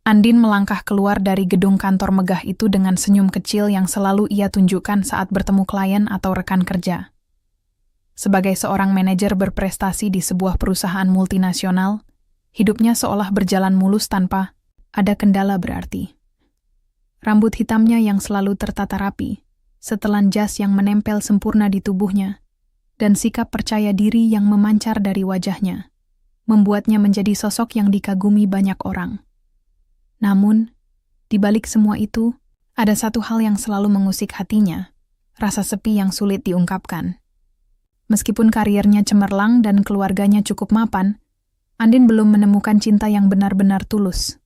Andin melangkah keluar dari gedung kantor megah itu dengan senyum kecil yang selalu ia tunjukkan saat bertemu klien atau rekan kerja. Sebagai seorang manajer berprestasi di sebuah perusahaan multinasional, hidupnya seolah berjalan mulus tanpa ada kendala berarti. Rambut hitamnya yang selalu tertata rapi, setelan jas yang menempel sempurna di tubuhnya, dan sikap percaya diri yang memancar dari wajahnya, membuatnya menjadi sosok yang dikagumi banyak orang. Namun, di balik semua itu, ada satu hal yang selalu mengusik hatinya, rasa sepi yang sulit diungkapkan. Meskipun kariernya cemerlang dan keluarganya cukup mapan, Andin belum menemukan cinta yang benar-benar tulus.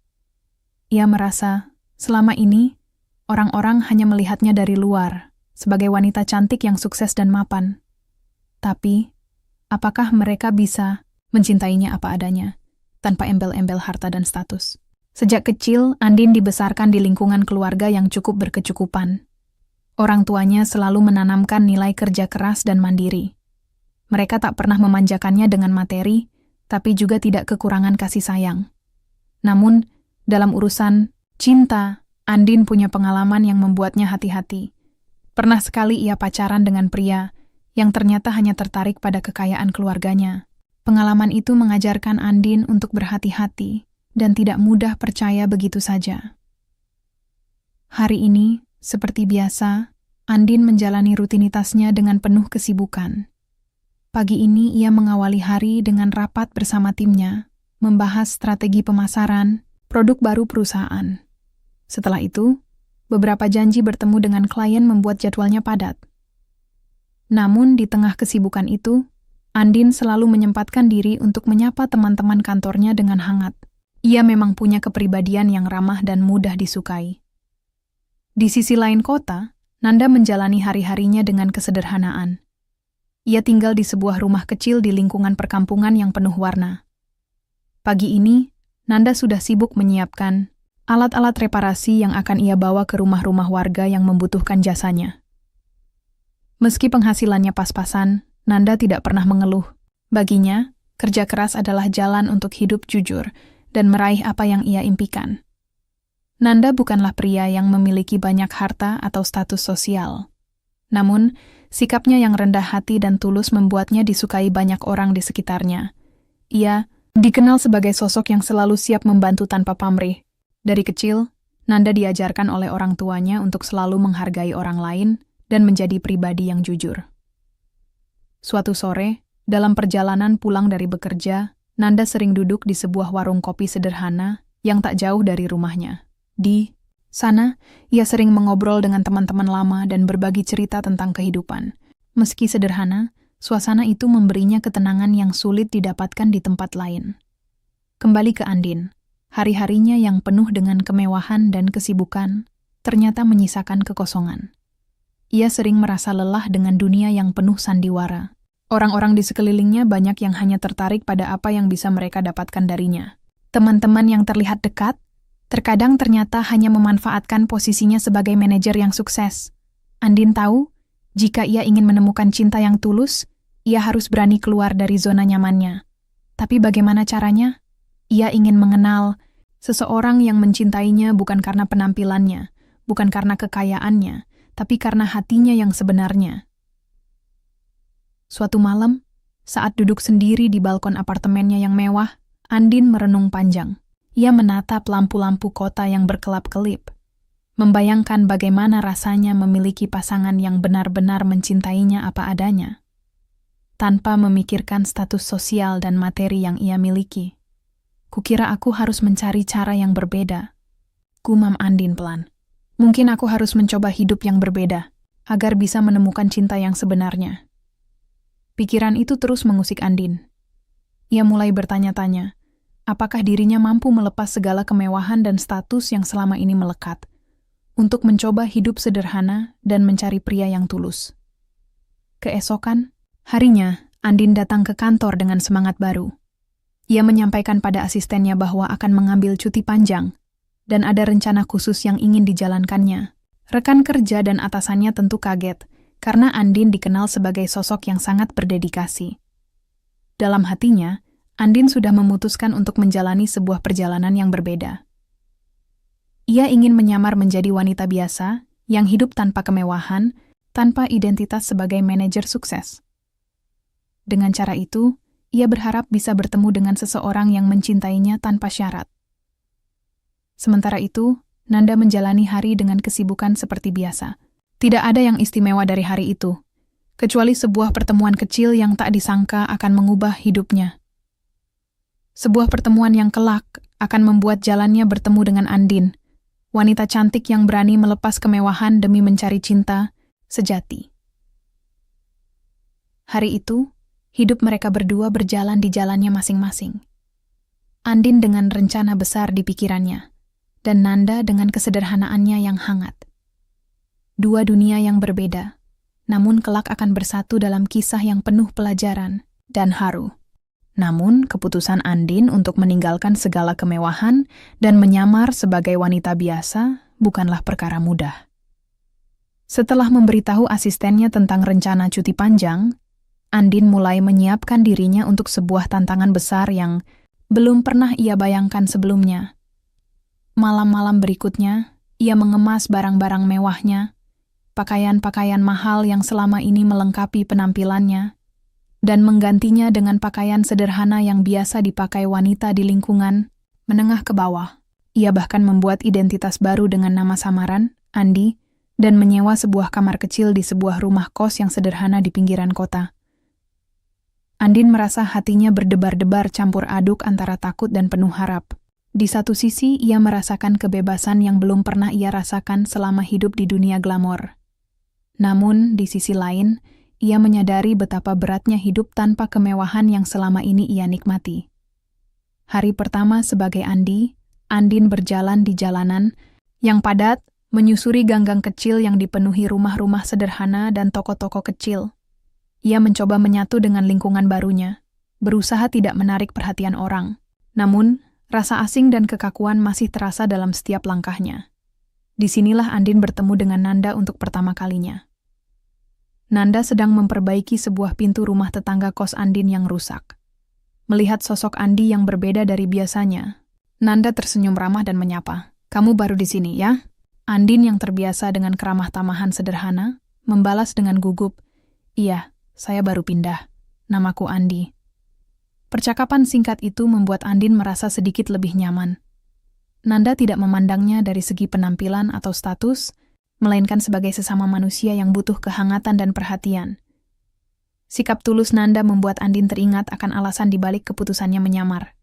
Ia merasa, selama ini, orang-orang hanya melihatnya dari luar, sebagai wanita cantik yang sukses dan mapan. Tapi, apakah mereka bisa mencintainya apa adanya, tanpa embel-embel harta dan status? Sejak kecil, Andin dibesarkan di lingkungan keluarga yang cukup berkecukupan. Orang tuanya selalu menanamkan nilai kerja keras dan mandiri. Mereka tak pernah memanjakannya dengan materi, tapi juga tidak kekurangan kasih sayang. Namun, dalam urusan cinta, Andin punya pengalaman yang membuatnya hati-hati. Pernah sekali ia pacaran dengan pria yang ternyata hanya tertarik pada kekayaan keluarganya. Pengalaman itu mengajarkan Andin untuk berhati-hati dan tidak mudah percaya begitu saja. Hari ini, seperti biasa, Andin menjalani rutinitasnya dengan penuh kesibukan. Pagi ini ia mengawali hari dengan rapat bersama timnya, membahas strategi pemasaran, produk baru perusahaan. Setelah itu, beberapa janji bertemu dengan klien membuat jadwalnya padat. Namun di tengah kesibukan itu, Andin selalu menyempatkan diri untuk menyapa teman-teman kantornya dengan hangat. Ia memang punya kepribadian yang ramah dan mudah disukai. Di sisi lain kota, Nanda menjalani hari-harinya dengan kesederhanaan. Ia tinggal di sebuah rumah kecil di lingkungan perkampungan yang penuh warna. Pagi ini, Nanda sudah sibuk menyiapkan alat-alat reparasi yang akan ia bawa ke rumah-rumah warga yang membutuhkan jasanya. Meski penghasilannya pas-pasan, Nanda tidak pernah mengeluh. Baginya, kerja keras adalah jalan untuk hidup jujur dan meraih apa yang ia impikan. Nanda bukanlah pria yang memiliki banyak harta atau status sosial. Namun, sikapnya yang rendah hati dan tulus membuatnya disukai banyak orang di sekitarnya. Ia dikenal sebagai sosok yang selalu siap membantu tanpa pamrih. Dari kecil, Nanda diajarkan oleh orang tuanya untuk selalu menghargai orang lain dan menjadi pribadi yang jujur. Suatu sore, dalam perjalanan pulang dari bekerja, Nanda sering duduk di sebuah warung kopi sederhana yang tak jauh dari rumahnya. Di sana, ia sering mengobrol dengan teman-teman lama dan berbagi cerita tentang kehidupan. Meski sederhana, suasana itu memberinya ketenangan yang sulit didapatkan di tempat lain. Kembali ke Andin, hari-harinya yang penuh dengan kemewahan dan kesibukan, ternyata menyisakan kekosongan. Ia sering merasa lelah dengan dunia yang penuh sandiwara. Orang-orang di sekelilingnya banyak yang hanya tertarik pada apa yang bisa mereka dapatkan darinya. Teman-teman yang terlihat dekat, terkadang ternyata hanya memanfaatkan posisinya sebagai manajer yang sukses. Andin tahu, jika ia ingin menemukan cinta yang tulus, ia harus berani keluar dari zona nyamannya. Tapi bagaimana caranya? Ia ingin mengenal seseorang yang mencintainya bukan karena penampilannya, bukan karena kekayaannya, tapi karena hatinya yang sebenarnya. Suatu malam, saat duduk sendiri di balkon apartemennya yang mewah, Andin merenung panjang. Ia menatap lampu-lampu kota yang berkelap-kelip, membayangkan bagaimana rasanya memiliki pasangan yang benar-benar mencintainya apa adanya, tanpa memikirkan status sosial dan materi yang ia miliki. Kukira aku harus mencari cara yang berbeda, gumam Andin pelan. Mungkin aku harus mencoba hidup yang berbeda, agar bisa menemukan cinta yang sebenarnya. Pikiran itu terus mengusik Andin. Ia mulai bertanya-tanya, apakah dirinya mampu melepas segala kemewahan dan status yang selama ini melekat, untuk mencoba hidup sederhana dan mencari pria yang tulus. Keesokan harinya, Andin datang ke kantor dengan semangat baru. Ia menyampaikan pada asistennya bahwa akan mengambil cuti panjang, dan ada rencana khusus yang ingin dijalankannya. Rekan kerja dan atasannya tentu kaget, karena Andin dikenal sebagai sosok yang sangat berdedikasi. Dalam hatinya, Andin sudah memutuskan untuk menjalani sebuah perjalanan yang berbeda. Ia ingin menyamar menjadi wanita biasa yang hidup tanpa kemewahan, tanpa identitas sebagai manajer sukses. Dengan cara itu, ia berharap bisa bertemu dengan seseorang yang mencintainya tanpa syarat. Sementara itu, Nanda menjalani hari dengan kesibukan seperti biasa. Tidak ada yang istimewa dari hari itu, kecuali sebuah pertemuan kecil yang tak disangka akan mengubah hidupnya. Sebuah pertemuan yang kelak akan membuat jalannya bertemu dengan Andin, wanita cantik yang berani melepas kemewahan demi mencari cinta sejati. Hari itu, hidup mereka berdua berjalan di jalannya masing-masing. Andin dengan rencana besar di pikirannya, dan Nanda dengan kesederhanaannya yang hangat. Dua dunia yang berbeda, namun kelak akan bersatu dalam kisah yang penuh pelajaran dan haru. Namun, keputusan Andin untuk meninggalkan segala kemewahan dan menyamar sebagai wanita biasa bukanlah perkara mudah. Setelah memberitahu asistennya tentang rencana cuti panjang, Andin mulai menyiapkan dirinya untuk sebuah tantangan besar yang belum pernah ia bayangkan sebelumnya. Malam-malam berikutnya, ia mengemas barang-barang mewahnya, pakaian-pakaian mahal yang selama ini melengkapi penampilannya, dan menggantinya dengan pakaian sederhana yang biasa dipakai wanita di lingkungan menengah ke bawah. Ia bahkan membuat identitas baru dengan nama samaran, Andi, dan menyewa sebuah kamar kecil di sebuah rumah kos yang sederhana di pinggiran kota. Andin merasa hatinya berdebar-debar campur aduk antara takut dan penuh harap. Di satu sisi, ia merasakan kebebasan yang belum pernah ia rasakan selama hidup di dunia glamor. Namun, di sisi lain, ia menyadari betapa beratnya hidup tanpa kemewahan yang selama ini ia nikmati. Hari pertama sebagai Andi, Andin berjalan di jalanan yang padat, menyusuri gang-gang kecil yang dipenuhi rumah-rumah sederhana dan toko-toko kecil. Ia mencoba menyatu dengan lingkungan barunya, berusaha tidak menarik perhatian orang. Namun, rasa asing dan kekakuan masih terasa dalam setiap langkahnya. Disinilah Andin bertemu dengan Nanda untuk pertama kalinya. Nanda sedang memperbaiki sebuah pintu rumah tetangga kos Andin yang rusak. Melihat sosok Andi yang berbeda dari biasanya, Nanda tersenyum ramah dan menyapa. "Kamu baru di sini, ya?" Andin yang terbiasa dengan keramah tamahan sederhana, membalas dengan gugup, "Iya, saya baru pindah. Namaku Andi." Percakapan singkat itu membuat Andin merasa sedikit lebih nyaman. Nanda tidak memandangnya dari segi penampilan atau status, melainkan sebagai sesama manusia yang butuh kehangatan dan perhatian. Sikap tulus Nanda membuat Andin teringat akan alasan dibalik keputusannya menyamar.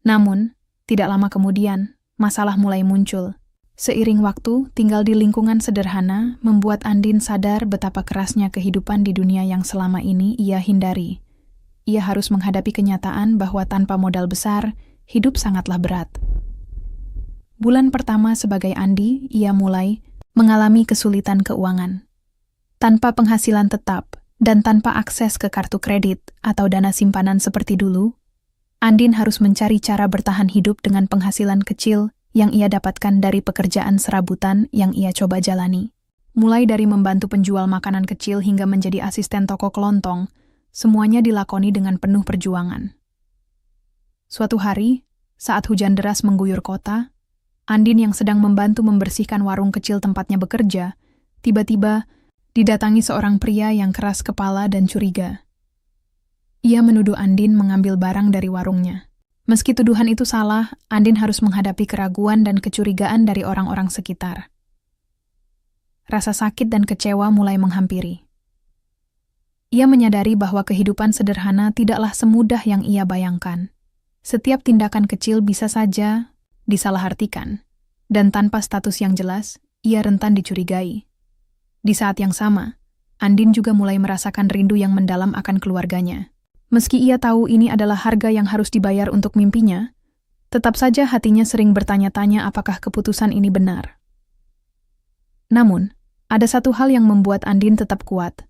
Namun, tidak lama kemudian, masalah mulai muncul. Seiring waktu, tinggal di lingkungan sederhana membuat Andin sadar betapa kerasnya kehidupan di dunia yang selama ini ia hindari. Ia harus menghadapi kenyataan bahwa tanpa modal besar, hidup sangatlah berat. Bulan pertama sebagai Andi, ia mulai mengalami kesulitan keuangan. Tanpa penghasilan tetap dan tanpa akses ke kartu kredit atau dana simpanan seperti dulu, Andin harus mencari cara bertahan hidup dengan penghasilan kecil yang ia dapatkan dari pekerjaan serabutan yang ia coba jalani. Mulai dari membantu penjual makanan kecil hingga menjadi asisten toko kelontong, semuanya dilakoni dengan penuh perjuangan. Suatu hari, saat hujan deras mengguyur kota, Andin yang sedang membantu membersihkan warung kecil tempatnya bekerja, tiba-tiba didatangi seorang pria yang keras kepala dan curiga. Ia menuduh Andin mengambil barang dari warungnya. Meski tuduhan itu salah, Andin harus menghadapi keraguan dan kecurigaan dari orang-orang sekitar. Rasa sakit dan kecewa mulai menghampiri. Ia menyadari bahwa kehidupan sederhana tidaklah semudah yang ia bayangkan. Setiap tindakan kecil bisa saja disalahartikan, dan tanpa status yang jelas, ia rentan dicurigai. Di saat yang sama, Andin juga mulai merasakan rindu yang mendalam akan keluarganya. Meski ia tahu ini adalah harga yang harus dibayar untuk mimpinya, tetap saja hatinya sering bertanya-tanya apakah keputusan ini benar. Namun, ada satu hal yang membuat Andin tetap kuat.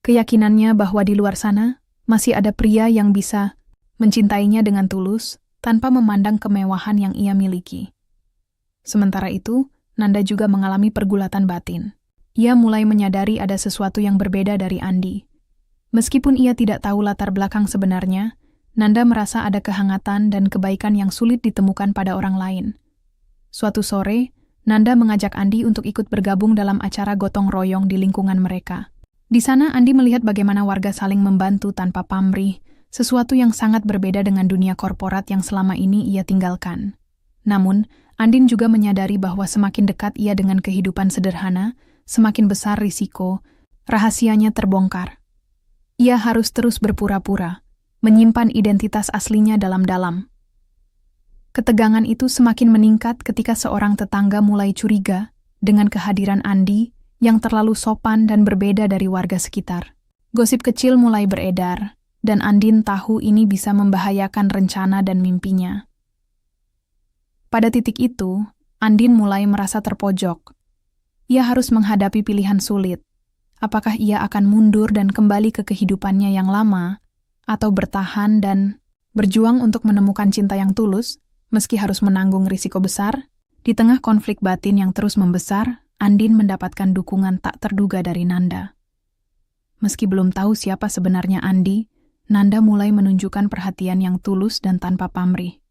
Keyakinannya bahwa di luar sana, masih ada pria yang bisa mencintainya dengan tulus, tanpa memandang kemewahan yang ia miliki. Sementara itu, Nanda juga mengalami pergulatan batin. Ia mulai menyadari ada sesuatu yang berbeda dari Andi. Meskipun ia tidak tahu latar belakang sebenarnya, Nanda merasa ada kehangatan dan kebaikan yang sulit ditemukan pada orang lain. Suatu sore, Nanda mengajak Andi untuk ikut bergabung dalam acara gotong royong di lingkungan mereka. Di sana Andi melihat bagaimana warga saling membantu tanpa pamrih, sesuatu yang sangat berbeda dengan dunia korporat yang selama ini ia tinggalkan. Namun, Andin juga menyadari bahwa semakin dekat ia dengan kehidupan sederhana, semakin besar risiko, rahasianya terbongkar. Ia harus terus berpura-pura, menyimpan identitas aslinya dalam-dalam. Ketegangan itu semakin meningkat ketika seorang tetangga mulai curiga dengan kehadiran Andi yang terlalu sopan dan berbeda dari warga sekitar. Gosip kecil mulai beredar, dan Andin tahu ini bisa membahayakan rencana dan mimpinya. Pada titik itu, Andin mulai merasa terpojok. Ia harus menghadapi pilihan sulit. Apakah ia akan mundur dan kembali ke kehidupannya yang lama, atau bertahan dan berjuang untuk menemukan cinta yang tulus, meski harus menanggung risiko besar? Di tengah konflik batin yang terus membesar, Andin mendapatkan dukungan tak terduga dari Nanda. Meski belum tahu siapa sebenarnya Andi, Nanda mulai menunjukkan perhatian yang tulus dan tanpa pamrih.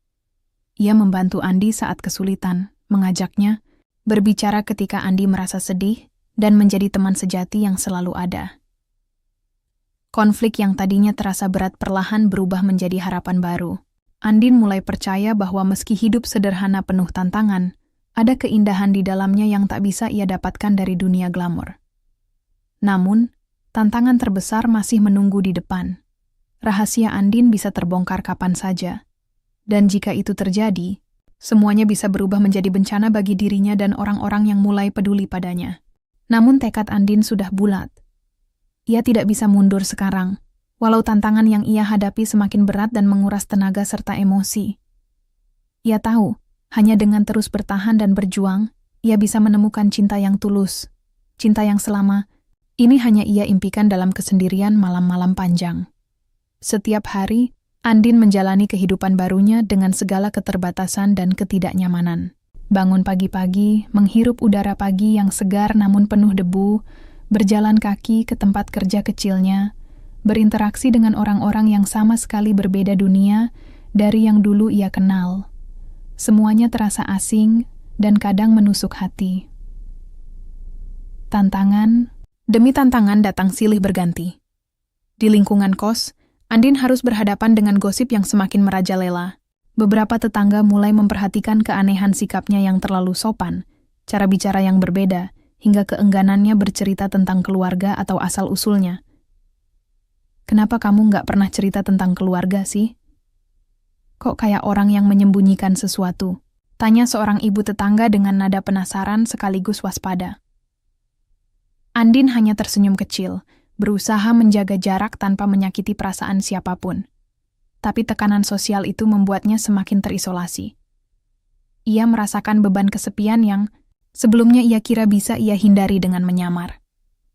Ia membantu Andi saat kesulitan, mengajaknya, berbicara ketika Andi merasa sedih, dan menjadi teman sejati yang selalu ada. Konflik yang tadinya terasa berat perlahan berubah menjadi harapan baru. Andin mulai percaya bahwa meski hidup sederhana penuh tantangan, ada keindahan di dalamnya yang tak bisa ia dapatkan dari dunia glamor. Namun, tantangan terbesar masih menunggu di depan. Rahasia Andin bisa terbongkar kapan saja. Dan jika itu terjadi, semuanya bisa berubah menjadi bencana bagi dirinya dan orang-orang yang mulai peduli padanya. Namun tekad Andin sudah bulat. Ia tidak bisa mundur sekarang, walau tantangan yang ia hadapi semakin berat dan menguras tenaga serta emosi. Ia tahu, hanya dengan terus bertahan dan berjuang, ia bisa menemukan cinta yang tulus. Cinta yang selama, ini hanya ia impikan dalam kesendirian malam-malam panjang. Setiap hari, Andin menjalani kehidupan barunya dengan segala keterbatasan dan ketidaknyamanan. Bangun pagi-pagi, menghirup udara pagi yang segar namun penuh debu, berjalan kaki ke tempat kerja kecilnya, berinteraksi dengan orang-orang yang sama sekali berbeda dunia dari yang dulu ia kenal. Semuanya terasa asing dan kadang menusuk hati. Tantangan demi tantangan datang silih berganti. Di lingkungan kos, Andin harus berhadapan dengan gosip yang semakin merajalela. Beberapa tetangga mulai memperhatikan keanehan sikapnya yang terlalu sopan, cara bicara yang berbeda, hingga keengganannya bercerita tentang keluarga atau asal-usulnya. Kenapa kamu nggak pernah cerita tentang keluarga sih? Kok kayak orang yang menyembunyikan sesuatu? Tanya seorang ibu tetangga dengan nada penasaran sekaligus waspada. Andin hanya tersenyum kecil, berusaha menjaga jarak tanpa menyakiti perasaan siapapun. Tapi tekanan sosial itu membuatnya semakin terisolasi. Ia merasakan beban kesepian yang sebelumnya ia kira bisa ia hindari dengan menyamar.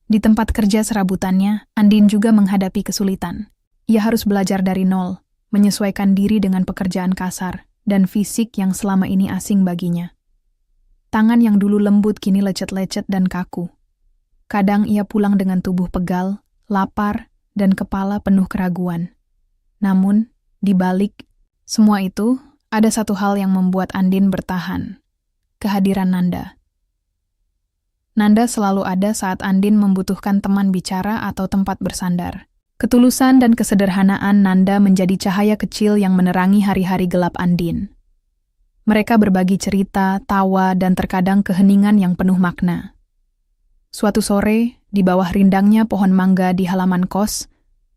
Di tempat kerja serabutannya, Andin juga menghadapi kesulitan. Ia harus belajar dari nol, menyesuaikan diri dengan pekerjaan kasar dan fisik yang selama ini asing baginya. Tangan yang dulu lembut kini lecet-lecet dan kaku. Kadang ia pulang dengan tubuh pegal, lapar, dan kepala penuh keraguan. Namun, di balik semua itu, ada satu hal yang membuat Andin bertahan. Kehadiran Nanda. Nanda selalu ada saat Andin membutuhkan teman bicara atau tempat bersandar. Ketulusan dan kesederhanaan Nanda menjadi cahaya kecil yang menerangi hari-hari gelap Andin. Mereka berbagi cerita, tawa, dan terkadang keheningan yang penuh makna. Suatu sore, di bawah rindangnya pohon mangga di halaman kos,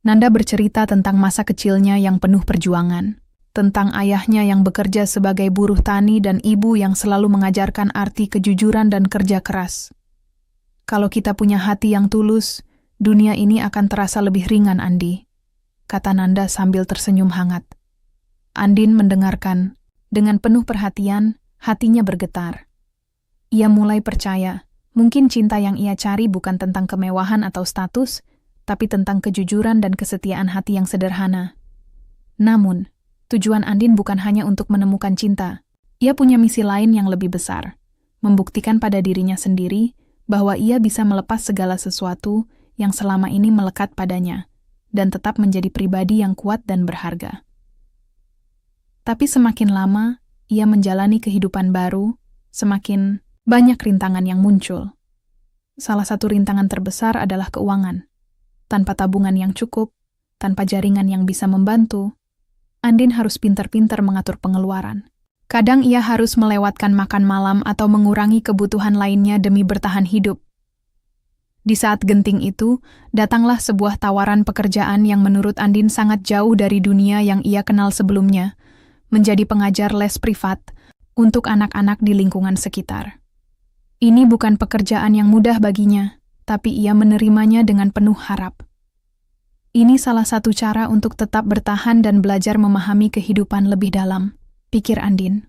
Nanda bercerita tentang masa kecilnya yang penuh perjuangan, tentang ayahnya yang bekerja sebagai buruh tani dan ibu yang selalu mengajarkan arti kejujuran dan kerja keras. Kalau kita punya hati yang tulus, dunia ini akan terasa lebih ringan, Andi, kata Nanda sambil tersenyum hangat. Andin mendengarkan, dengan penuh perhatian, hatinya bergetar. Ia mulai percaya, mungkin cinta yang ia cari bukan tentang kemewahan atau status, tapi tentang kejujuran dan kesetiaan hati yang sederhana. Namun, tujuan Andin bukan hanya untuk menemukan cinta. Ia punya misi lain yang lebih besar, membuktikan pada dirinya sendiri bahwa ia bisa melepas segala sesuatu yang selama ini melekat padanya, dan tetap menjadi pribadi yang kuat dan berharga. Tapi semakin lama, ia menjalani kehidupan baru, semakin banyak rintangan yang muncul. Salah satu rintangan terbesar adalah keuangan. Tanpa tabungan yang cukup, tanpa jaringan yang bisa membantu, Andin harus pintar-pintar mengatur pengeluaran. Kadang ia harus melewatkan makan malam atau mengurangi kebutuhan lainnya demi bertahan hidup. Di saat genting itu, datanglah sebuah tawaran pekerjaan yang menurut Andin sangat jauh dari dunia yang ia kenal sebelumnya, menjadi pengajar les privat untuk anak-anak di lingkungan sekitar. Ini bukan pekerjaan yang mudah baginya, tapi ia menerimanya dengan penuh harap. Ini salah satu cara untuk tetap bertahan dan belajar memahami kehidupan lebih dalam, pikir Andin.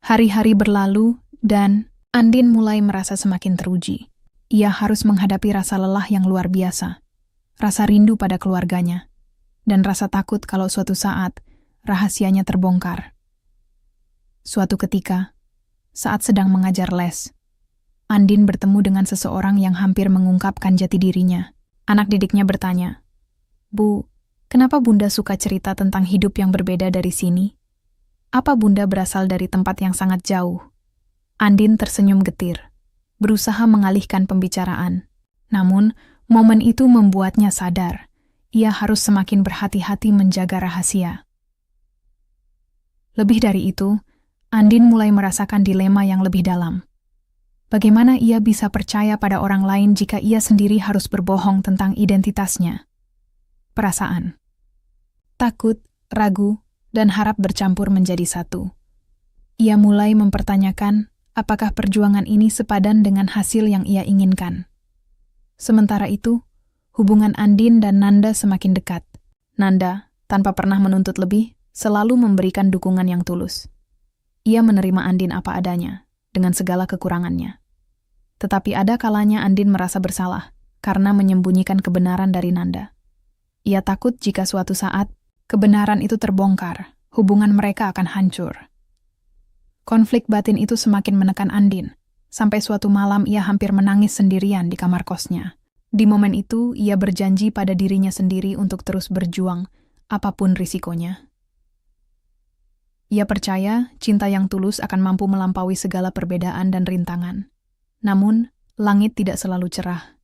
Hari-hari berlalu, dan Andin mulai merasa semakin teruji. Ia harus menghadapi rasa lelah yang luar biasa, rasa rindu pada keluarganya, dan rasa takut kalau suatu saat rahasianya terbongkar. Suatu ketika, saat sedang mengajar les, Andin bertemu dengan seseorang yang hampir mengungkapkan jati dirinya. Anak didiknya bertanya, "Bu, kenapa Bunda suka cerita tentang hidup yang berbeda dari sini? Apa Bunda berasal dari tempat yang sangat jauh?" Andin tersenyum getir, berusaha mengalihkan pembicaraan. Namun, momen itu membuatnya sadar. Ia harus semakin berhati-hati menjaga rahasia. Lebih dari itu, Andin mulai merasakan dilema yang lebih dalam. Bagaimana ia bisa percaya pada orang lain jika ia sendiri harus berbohong tentang identitasnya? Perasaan, takut, ragu, dan harap bercampur menjadi satu. Ia mulai mempertanyakan apakah perjuangan ini sepadan dengan hasil yang ia inginkan. Sementara itu, hubungan Andin dan Nanda semakin dekat. Nanda, tanpa pernah menuntut lebih, selalu memberikan dukungan yang tulus. Ia menerima Andin apa adanya, dengan segala kekurangannya. Tetapi ada kalanya Andin merasa bersalah, karena menyembunyikan kebenaran dari Nanda. Ia takut jika suatu saat, kebenaran itu terbongkar, hubungan mereka akan hancur. Konflik batin itu semakin menekan Andin, sampai suatu malam ia hampir menangis sendirian di kamar kosnya. Di momen itu, ia berjanji pada dirinya sendiri untuk terus berjuang, apapun risikonya. Ia percaya cinta yang tulus akan mampu melampaui segala perbedaan dan rintangan. Namun, langit tidak selalu cerah.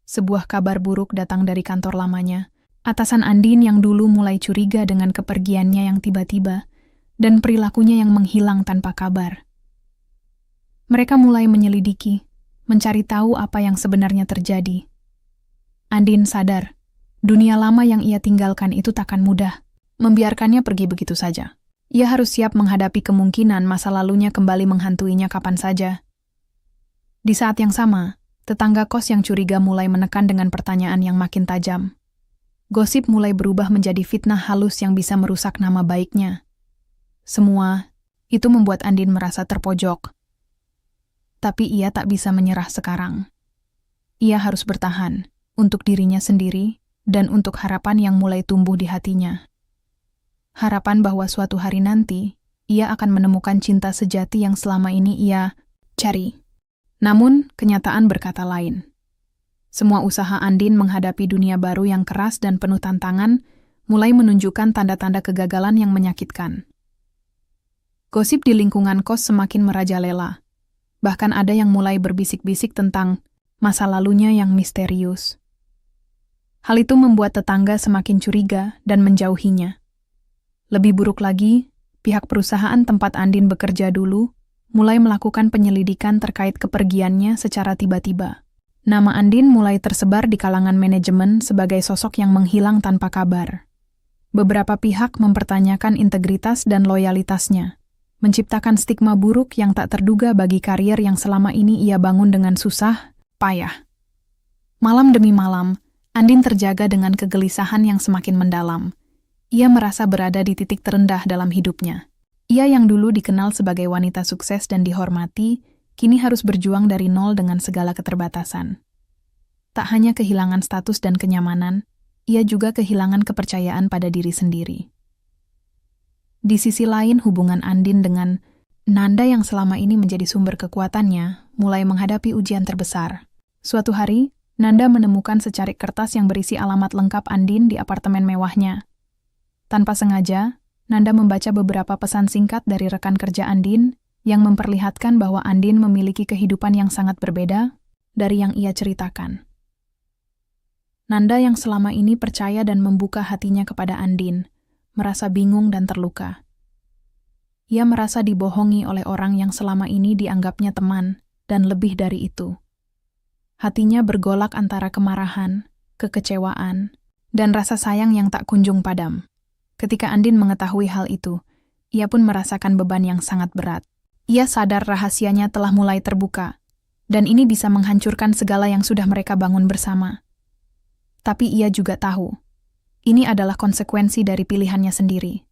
Sebuah kabar buruk datang dari kantor lamanya. Atasan Andin yang dulu mulai curiga dengan kepergiannya yang tiba-tiba, dan perilakunya yang menghilang tanpa kabar. Mereka mulai menyelidiki, mencari tahu apa yang sebenarnya terjadi. Andin sadar, dunia lama yang ia tinggalkan itu takkan mudah, membiarkannya pergi begitu saja. Ia harus siap menghadapi kemungkinan masa lalunya kembali menghantuinya kapan saja. Di saat yang sama, tetangga kos yang curiga mulai menekan dengan pertanyaan yang makin tajam. Gosip mulai berubah menjadi fitnah halus yang bisa merusak nama baiknya. Semua itu membuat Andin merasa terpojok. Tapi ia tak bisa menyerah sekarang. Ia harus bertahan untuk dirinya sendiri dan untuk harapan yang mulai tumbuh di hatinya. Harapan bahwa suatu hari nanti, ia akan menemukan cinta sejati yang selama ini ia cari. Namun, kenyataan berkata lain. Semua usaha Andin menghadapi dunia baru yang keras dan penuh tantangan mulai menunjukkan tanda-tanda kegagalan yang menyakitkan. Gosip di lingkungan kos semakin merajalela. Bahkan ada yang mulai berbisik-bisik tentang masa lalunya yang misterius. Hal itu membuat tetangga semakin curiga dan menjauhinya. Lebih buruk lagi, pihak perusahaan tempat Andin bekerja dulu mulai melakukan penyelidikan terkait kepergiannya secara tiba-tiba. Nama Andin mulai tersebar di kalangan manajemen sebagai sosok yang menghilang tanpa kabar. Beberapa pihak mempertanyakan integritas dan loyalitasnya, menciptakan stigma buruk yang tak terduga bagi karier yang selama ini ia bangun dengan susah, payah. Malam demi malam, Andin terjaga dengan kegelisahan yang semakin mendalam. Ia merasa berada di titik terendah dalam hidupnya. Ia yang dulu dikenal sebagai wanita sukses dan dihormati, kini harus berjuang dari nol dengan segala keterbatasan. Tak hanya kehilangan status dan kenyamanan, ia juga kehilangan kepercayaan pada diri sendiri. Di sisi lain, hubungan Andin dengan Nanda yang selama ini menjadi sumber kekuatannya mulai menghadapi ujian terbesar. Suatu hari, Nanda menemukan secarik kertas yang berisi alamat lengkap Andin di apartemen mewahnya. Tanpa sengaja, Nanda membaca beberapa pesan singkat dari rekan kerja Andin yang memperlihatkan bahwa Andin memiliki kehidupan yang sangat berbeda dari yang ia ceritakan. Nanda yang selama ini percaya dan membuka hatinya kepada Andin, merasa bingung dan terluka. Ia merasa dibohongi oleh orang yang selama ini dianggapnya teman, dan lebih dari itu. Hatinya bergolak antara kemarahan, kekecewaan, dan rasa sayang yang tak kunjung padam. Ketika Andin mengetahui hal itu, ia pun merasakan beban yang sangat berat. Ia sadar rahasianya telah mulai terbuka, dan ini bisa menghancurkan segala yang sudah mereka bangun bersama. Tapi ia juga tahu, ini adalah konsekuensi dari pilihannya sendiri.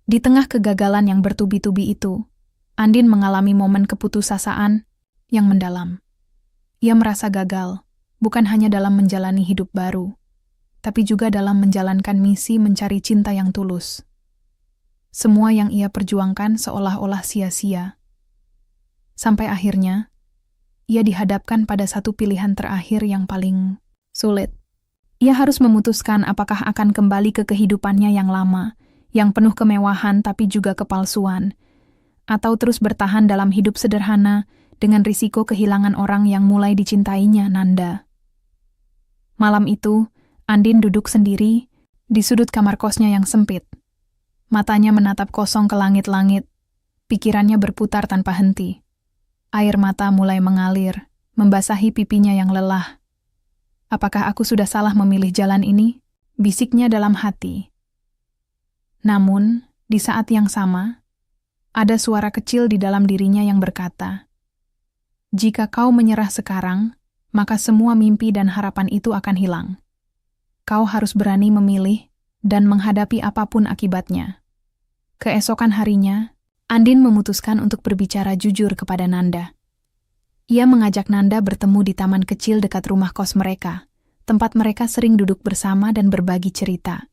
Di tengah kegagalan yang bertubi-tubi itu, Andin mengalami momen keputusasaan yang mendalam. Ia merasa gagal, bukan hanya dalam menjalani hidup baru, tapi juga dalam menjalankan misi mencari cinta yang tulus. Semua yang ia perjuangkan seolah-olah sia-sia. Sampai akhirnya, ia dihadapkan pada satu pilihan terakhir yang paling sulit. Ia harus memutuskan apakah akan kembali ke kehidupannya yang lama, yang penuh kemewahan tapi juga kepalsuan, atau terus bertahan dalam hidup sederhana dengan risiko kehilangan orang yang mulai dicintainya, Nanda. Malam itu, Andin duduk sendiri di sudut kamar kosnya yang sempit. Matanya menatap kosong ke langit-langit, pikirannya berputar tanpa henti. Air mata mulai mengalir, membasahi pipinya yang lelah. Apakah aku sudah salah memilih jalan ini? Bisiknya dalam hati. Namun, di saat yang sama, ada suara kecil di dalam dirinya yang berkata, "Jika kau menyerah sekarang, maka semua mimpi dan harapan itu akan hilang. Kau harus berani memilih dan menghadapi apapun akibatnya." Keesokan harinya, Andin memutuskan untuk berbicara jujur kepada Nanda. Ia mengajak Nanda bertemu di taman kecil dekat rumah kos mereka, tempat mereka sering duduk bersama dan berbagi cerita.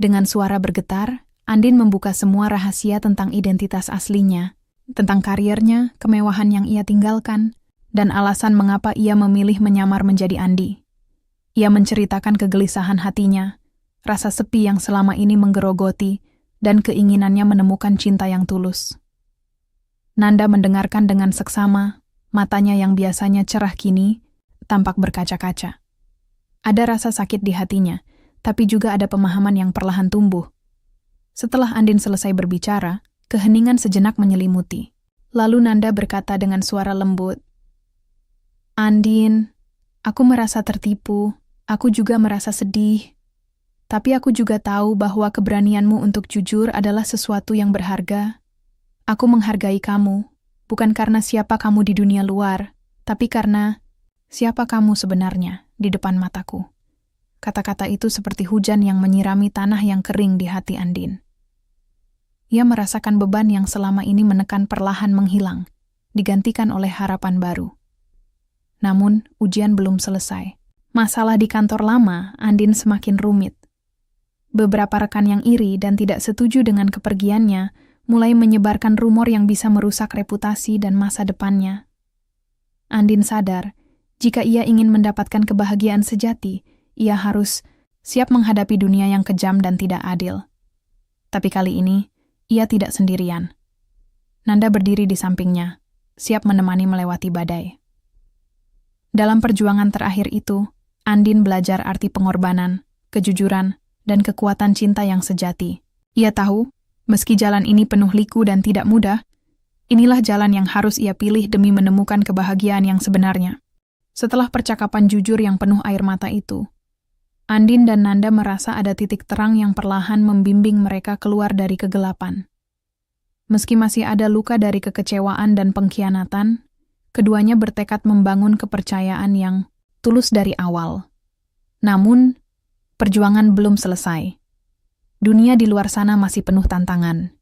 Dengan suara bergetar, Andin membuka semua rahasia tentang identitas aslinya, tentang karirnya, kemewahan yang ia tinggalkan, dan alasan mengapa ia memilih menyamar menjadi Andi. Ia menceritakan kegelisahan hatinya, rasa sepi yang selama ini menggerogoti, dan keinginannya menemukan cinta yang tulus. Nanda mendengarkan dengan seksama, matanya yang biasanya cerah kini tampak berkaca-kaca. Ada rasa sakit di hatinya, tapi juga ada pemahaman yang perlahan tumbuh. Setelah Andin selesai berbicara, keheningan sejenak menyelimuti. Lalu Nanda berkata dengan suara lembut, "Andin, aku merasa tertipu, aku juga merasa sedih. Tapi aku juga tahu bahwa keberanianmu untuk jujur adalah sesuatu yang berharga. Aku menghargai kamu, bukan karena siapa kamu di dunia luar, tapi karena siapa kamu sebenarnya di depan mataku." Kata-kata itu seperti hujan yang menyirami tanah yang kering di hati Andin. Ia merasakan beban yang selama ini menekan perlahan menghilang, digantikan oleh harapan baru. Namun, ujian belum selesai. Masalah di kantor lama, Andin semakin rumit. Beberapa rekan yang iri dan tidak setuju dengan kepergiannya mulai menyebarkan rumor yang bisa merusak reputasi dan masa depannya. Andin sadar, jika ia ingin mendapatkan kebahagiaan sejati, ia harus siap menghadapi dunia yang kejam dan tidak adil. Tapi kali ini, ia tidak sendirian. Nanda berdiri di sampingnya, siap menemani melewati badai. Dalam perjuangan terakhir itu, Andin belajar arti pengorbanan, kejujuran, dan kekuatan cinta yang sejati. Ia tahu, meski jalan ini penuh liku dan tidak mudah, inilah jalan yang harus ia pilih demi menemukan kebahagiaan yang sebenarnya. Setelah percakapan jujur yang penuh air mata itu, Andin dan Nanda merasa ada titik terang yang perlahan membimbing mereka keluar dari kegelapan. Meski masih ada luka dari kekecewaan dan pengkhianatan, keduanya bertekad membangun kepercayaan yang tulus dari awal. Namun, perjuangan belum selesai. Dunia di luar sana masih penuh tantangan.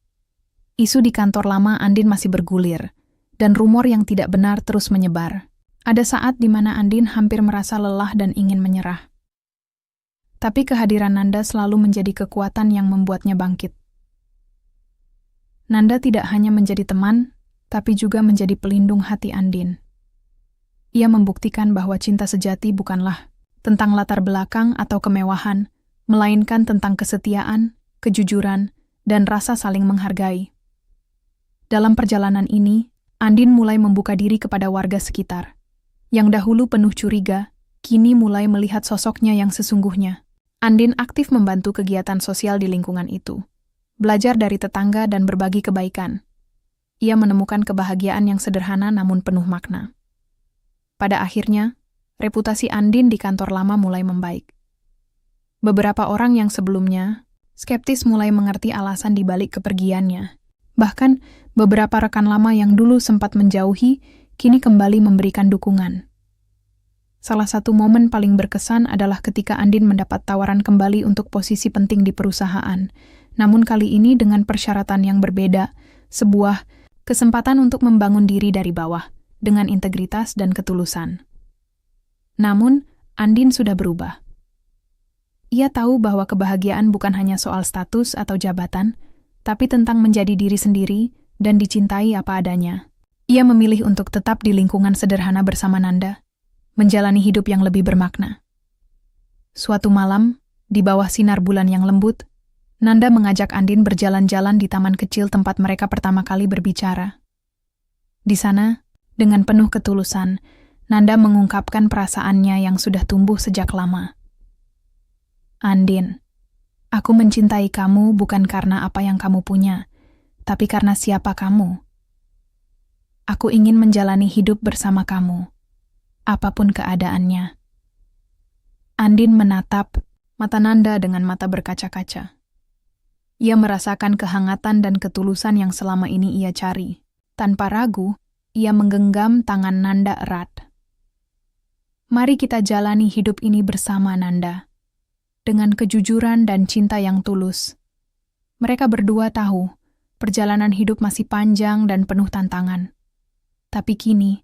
Isu di kantor lama Andin masih bergulir, dan rumor yang tidak benar terus menyebar. Ada saat di mana Andin hampir merasa lelah dan ingin menyerah. Tapi kehadiran Nanda selalu menjadi kekuatan yang membuatnya bangkit. Nanda tidak hanya menjadi teman, tapi juga menjadi pelindung hati Andin. Ia membuktikan bahwa cinta sejati bukanlah tentang latar belakang atau kemewahan, melainkan tentang kesetiaan, kejujuran, dan rasa saling menghargai. Dalam perjalanan ini, Andin mulai membuka diri kepada warga sekitar. Yang dahulu penuh curiga, kini mulai melihat sosoknya yang sesungguhnya. Andin aktif membantu kegiatan sosial di lingkungan itu, belajar dari tetangga dan berbagi kebaikan. Ia menemukan kebahagiaan yang sederhana namun penuh makna. Pada akhirnya, reputasi Andin di kantor lama mulai membaik. Beberapa orang yang sebelumnya skeptis mulai mengerti alasan di balik kepergiannya. Bahkan, beberapa rekan lama yang dulu sempat menjauhi, kini kembali memberikan dukungan. Salah satu momen paling berkesan adalah ketika Andin mendapat tawaran kembali untuk posisi penting di perusahaan. Namun kali ini dengan persyaratan yang berbeda, sebuah kesempatan untuk membangun diri dari bawah, dengan integritas dan ketulusan. Namun, Andin sudah berubah. Ia tahu bahwa kebahagiaan bukan hanya soal status atau jabatan, tapi tentang menjadi diri sendiri dan dicintai apa adanya. Ia memilih untuk tetap di lingkungan sederhana bersama Nanda, menjalani hidup yang lebih bermakna. Suatu malam, di bawah sinar bulan yang lembut, Nanda mengajak Andin berjalan-jalan di taman kecil tempat mereka pertama kali berbicara. Di sana, dengan penuh ketulusan, Nanda mengungkapkan perasaannya yang sudah tumbuh sejak lama. Andin, aku mencintai kamu bukan karena apa yang kamu punya, tapi karena siapa kamu. Aku ingin menjalani hidup bersama kamu, apapun keadaannya. Andin menatap mata Nanda dengan mata berkaca-kaca. Ia merasakan kehangatan dan ketulusan yang selama ini ia cari. Tanpa ragu, ia menggenggam tangan Nanda erat. Mari kita jalani hidup ini bersama, Nanda. Dengan kejujuran dan cinta yang tulus. Mereka berdua tahu, perjalanan hidup masih panjang dan penuh tantangan. Tapi kini,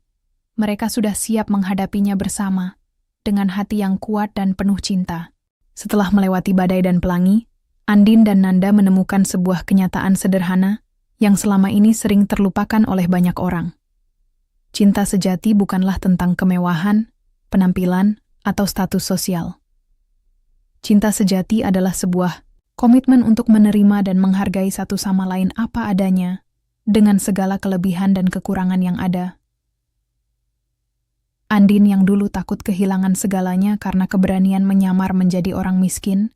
mereka sudah siap menghadapinya bersama, dengan hati yang kuat dan penuh cinta. Setelah melewati badai dan pelangi, Andin dan Nanda menemukan sebuah kenyataan sederhana yang selama ini sering terlupakan oleh banyak orang. Cinta sejati bukanlah tentang kemewahan, penampilan, atau status sosial. Cinta sejati adalah sebuah komitmen untuk menerima dan menghargai satu sama lain apa adanya, dengan segala kelebihan dan kekurangan yang ada. Andin yang dulu takut kehilangan segalanya karena keberanian menyamar menjadi orang miskin,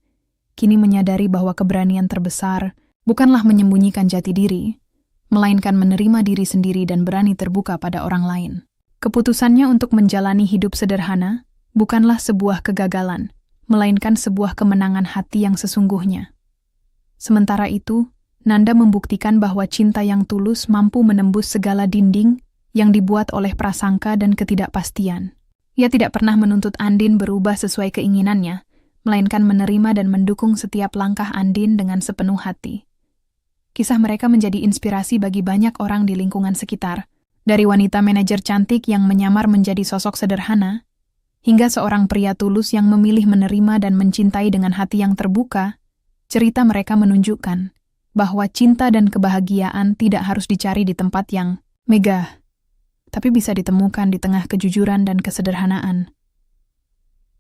kini menyadari bahwa keberanian terbesar bukanlah menyembunyikan jati diri, melainkan menerima diri sendiri dan berani terbuka pada orang lain. Keputusannya untuk menjalani hidup sederhana bukanlah sebuah kegagalan, melainkan sebuah kemenangan hati yang sesungguhnya. Sementara itu, Nanda membuktikan bahwa cinta yang tulus mampu menembus segala dinding yang dibuat oleh prasangka dan ketidakpastian. Ia tidak pernah menuntut Andin berubah sesuai keinginannya, melainkan menerima dan mendukung setiap langkah Andin dengan sepenuh hati. Kisah mereka menjadi inspirasi bagi banyak orang di lingkungan sekitar, dari wanita manajer cantik yang menyamar menjadi sosok sederhana, hingga seorang pria tulus yang memilih menerima dan mencintai dengan hati yang terbuka. Cerita mereka menunjukkan bahwa cinta dan kebahagiaan tidak harus dicari di tempat yang megah, tapi bisa ditemukan di tengah kejujuran dan kesederhanaan.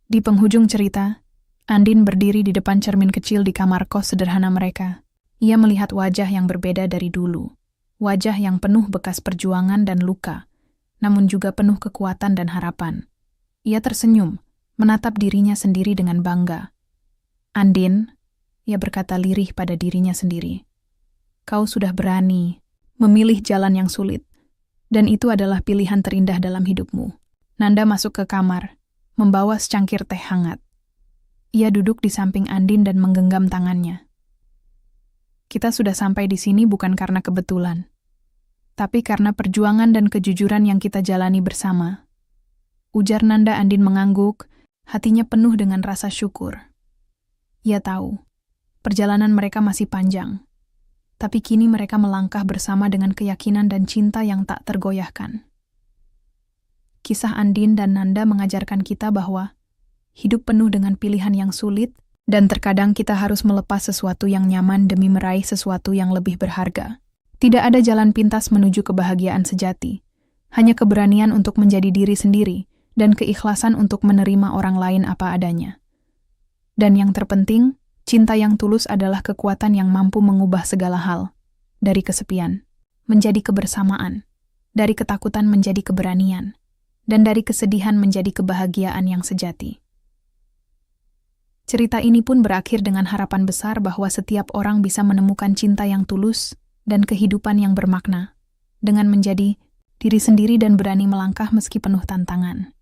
Di penghujung cerita, Andin berdiri di depan cermin kecil di kamar kos sederhana mereka. Ia melihat wajah yang berbeda dari dulu, wajah yang penuh bekas perjuangan dan luka, namun juga penuh kekuatan dan harapan. Ia tersenyum, menatap dirinya sendiri dengan bangga. Andin, ia berkata lirih pada dirinya sendiri. Kau sudah berani memilih jalan yang sulit, dan itu adalah pilihan terindah dalam hidupmu. Nanda masuk ke kamar, membawa secangkir teh hangat. Ia duduk di samping Andin dan menggenggam tangannya. Kita sudah sampai di sini bukan karena kebetulan, tapi karena perjuangan dan kejujuran yang kita jalani bersama. Ujar Nanda. Andin mengangguk, hatinya penuh dengan rasa syukur. Ia tahu, perjalanan mereka masih panjang, tapi kini mereka melangkah bersama dengan keyakinan dan cinta yang tak tergoyahkan. Kisah Andin dan Nanda mengajarkan kita bahwa hidup penuh dengan pilihan yang sulit, dan terkadang kita harus melepas sesuatu yang nyaman demi meraih sesuatu yang lebih berharga. Tidak ada jalan pintas menuju kebahagiaan sejati, hanya keberanian untuk menjadi diri sendiri, dan keikhlasan untuk menerima orang lain apa adanya. Dan yang terpenting, cinta yang tulus adalah kekuatan yang mampu mengubah segala hal, dari kesepian, menjadi kebersamaan, dari ketakutan menjadi keberanian, dan dari kesedihan menjadi kebahagiaan yang sejati. Cerita ini pun berakhir dengan harapan besar bahwa setiap orang bisa menemukan cinta yang tulus dan kehidupan yang bermakna, dengan menjadi diri sendiri dan berani melangkah meski penuh tantangan.